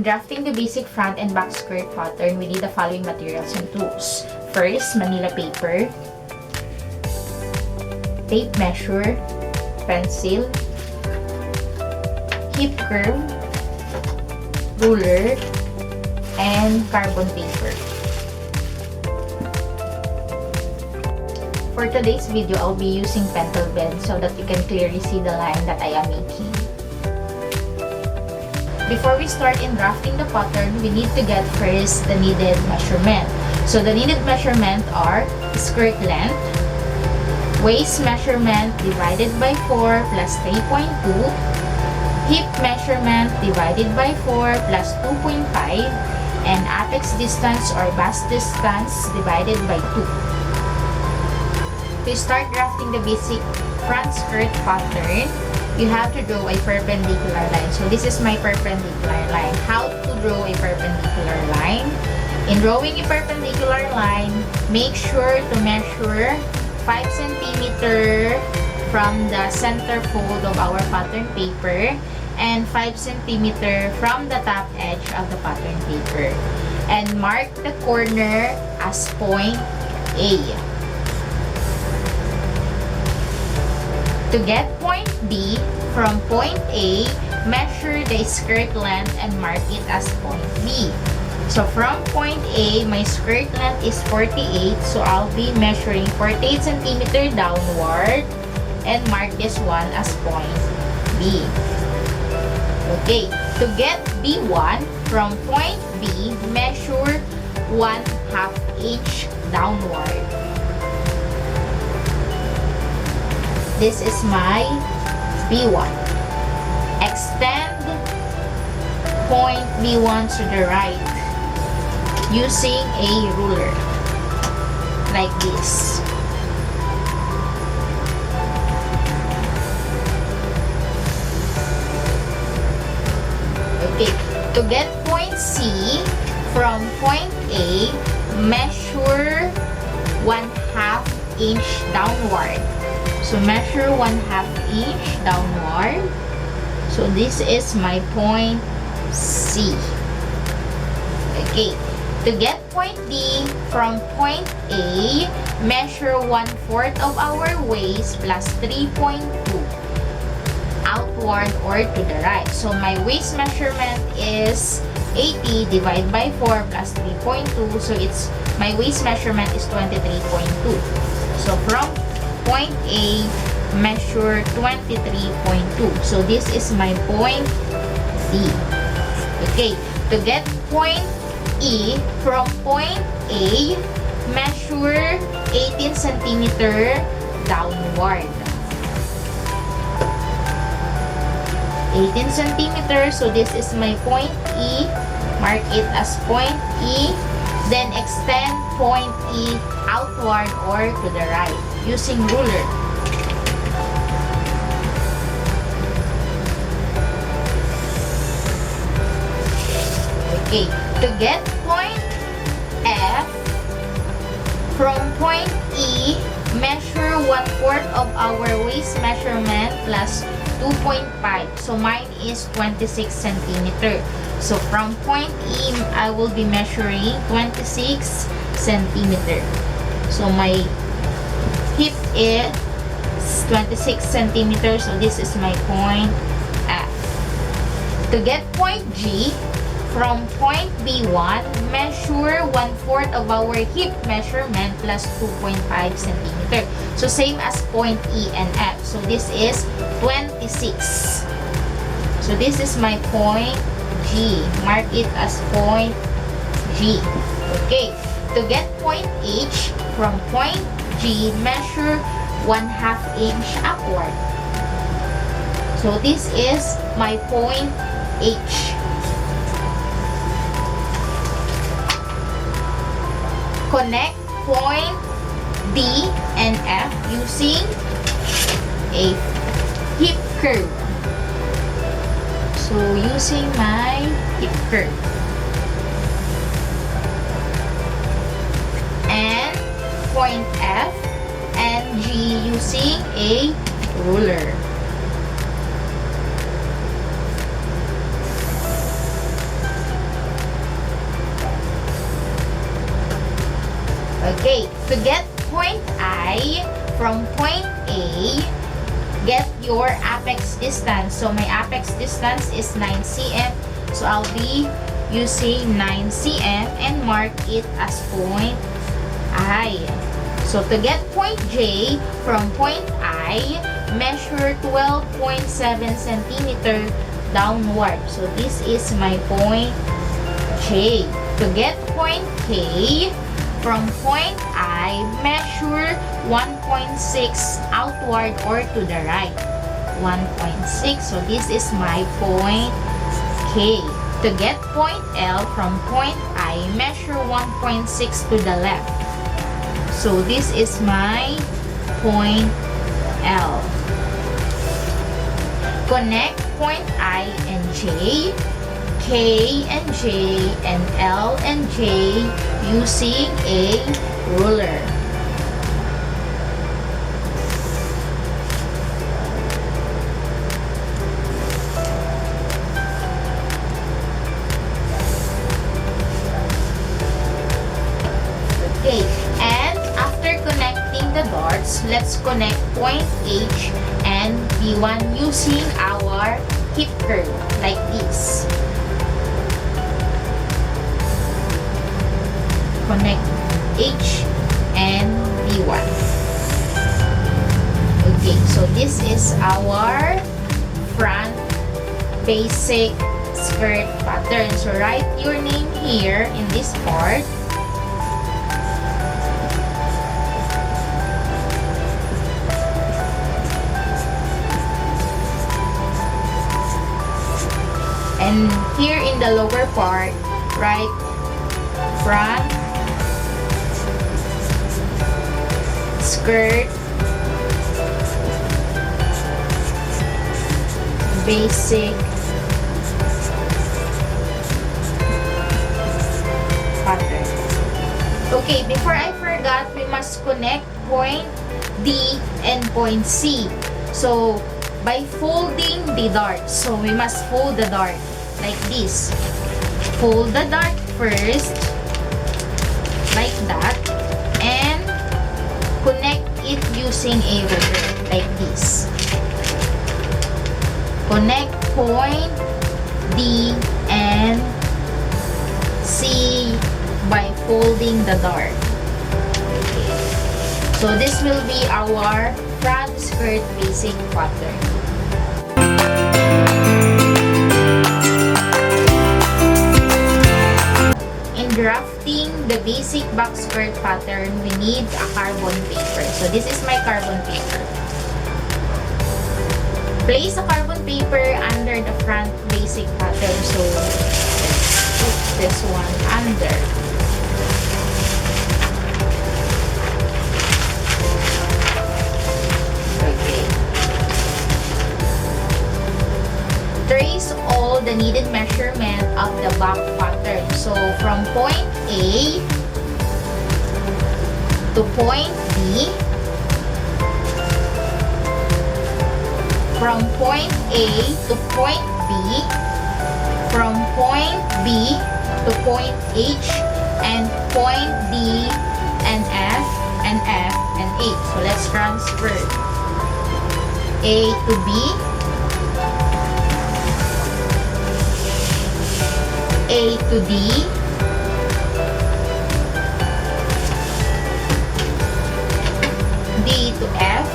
drafting the basic front and back skirt pattern, we need the following materials and tools. First, Manila paper, tape measure, pencil, hip curve, ruler, and carbon paper. For today's video, I'll be using pentel pen so that you can clearly see the line that I am making. Before we start in drafting the pattern, we need to get first the needed measurement. So the needed measurement are skirt length, waist measurement divided by 4 plus 3.2, hip measurement divided by 4 plus 2.5, and apex distance or bust distance divided by 2. To start drafting the basic front skirt pattern, you have to draw a perpendicular line. So this is my perpendicular line. How to draw a perpendicular line? In drawing a perpendicular line, make sure to measure 5 cm from the center fold of our pattern paper and 5 cm from the top edge of the pattern paper. And mark the corner as point A. To get point B, from point A, measure the skirt length and mark it as point B. So from point A, my skirt length is 48, so I'll be measuring 48 cm downward and mark this one as point B. Okay, to get B1, from point B, measure 1/2 inch downward. This is my B1. Extend point B1 to the right using a ruler like this. Okay, to get point C, from point A, measure 1/2 inch downward. So measure 1/2 inch downward. So this is my point C. Okay. To get point D, from point A, measure 1/4 of our waist plus 3.2 outward or to the right. So my waist measurement is 80 divided by 4 plus 3.2. So it's my waist measurement is 23.2. So from point A, measure 23.2. So this is my point D. Okay, to get point E, from point A, measure 18 cm downward. 18 cm, so this is my point E. Mark it as point E. Then extend point E outward or to the right using ruler. Okay, to get point F, from point E, measure 1/4 of our waist measurement plus 2.5. So mine is 26 cm. So from point E, I will be measuring 26 cm. So my hip is 26 cm. So this is my point F. To get point G, from point B1, measure 1/4 of our hip measurement plus 2.5 cm. So same as point E and F. So this is 26. So this is my point G. Mark it as point G. Okay. To get point H, from point G, measure 1/2 inch upward. So this is my point H. Connect point D and F using a hip curve. So using my hip curve. And point F and G using a ruler. Okay, to get point I from point A, get your apex distance. So my apex distance is 9 cm. So I'll be using 9 cm and mark it as point I. So to get point J from point I, measure 12.7 centimeter downward. So this is my point J. To get point K from point I, measure 1.6 outward or to the right. 1.6. So this is my point K. To get point L from point I, measure 1.6 to the left. So this is my point L. Connect point I and J, K and J, and L and J using a ruler. Okay, and after connecting the dots, let's connect point H and B1 using our hip curve like this. Connect H and B1. Okay, so this is our front basic skirt pattern. So write your name here in this part. And here in the lower part, write front skirt basic pattern. Okay, before I forgot, we must connect point D and point C. So by folding the dart, so we must fold the dart like this. Fold the dart first like that and connect it using a ruler like this. Connect point D and C by folding the dart. Okay. So this will be our front skirt basic pattern. In drafting the basic back skirt pattern, we need a carbon paper. So this is my carbon paper. Place a carbon paper under the front basic pattern. So let's put this one under. Trace all the needed measurement of the back pattern. So from point A to point B, from point A to point B, from point B to point H, and point D and F and F and H. So let's transfer A to B, A to D, D to F,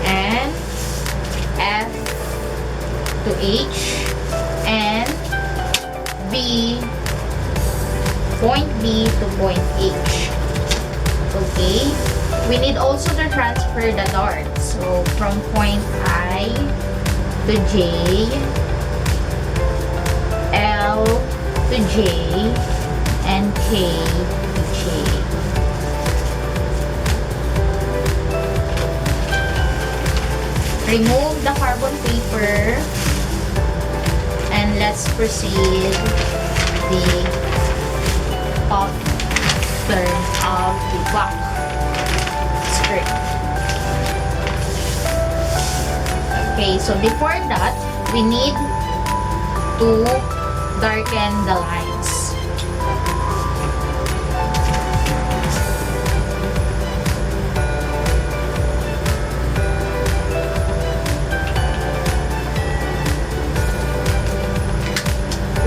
and F to H, and B, point B to point H. Okay, we need also to transfer the dart. So from point I to J, L to J, and K to J. Remove the carbon paper and let's proceed the pattern of the back skirt. Okay, so before that, we need to darken the lines.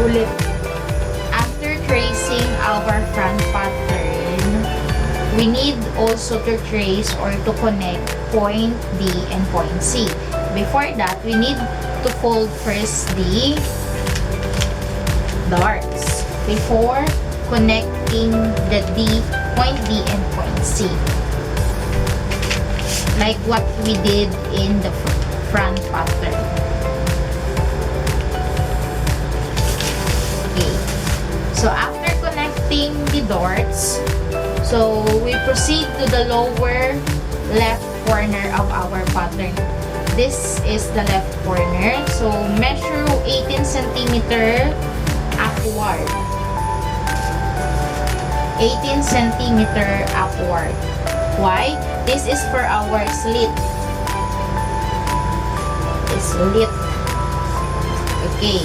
Ulit. After tracing our front pattern, we need also to trace or to connect point D and point C. Before that, we need to fold first the darts before connecting the point D and point C. Like what we did in the front pattern. So after connecting the darts, so we proceed to the lower left corner of our pattern. This is the left corner. So measure 18 centimeter upward. 18 centimeter upward. Why? This is for our slit. Slit. Okay.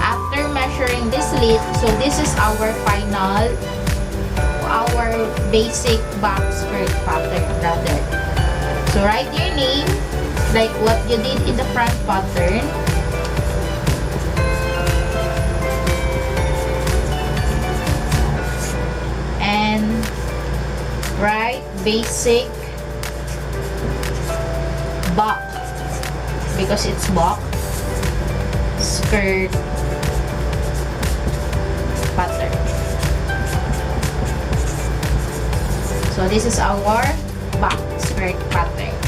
After measuring this slit, so this is our final, our basic back skirt pattern rather. So write your name like what you did in the front pattern. And write basic back because it's back skirt pattern. So this is our back skirt pattern.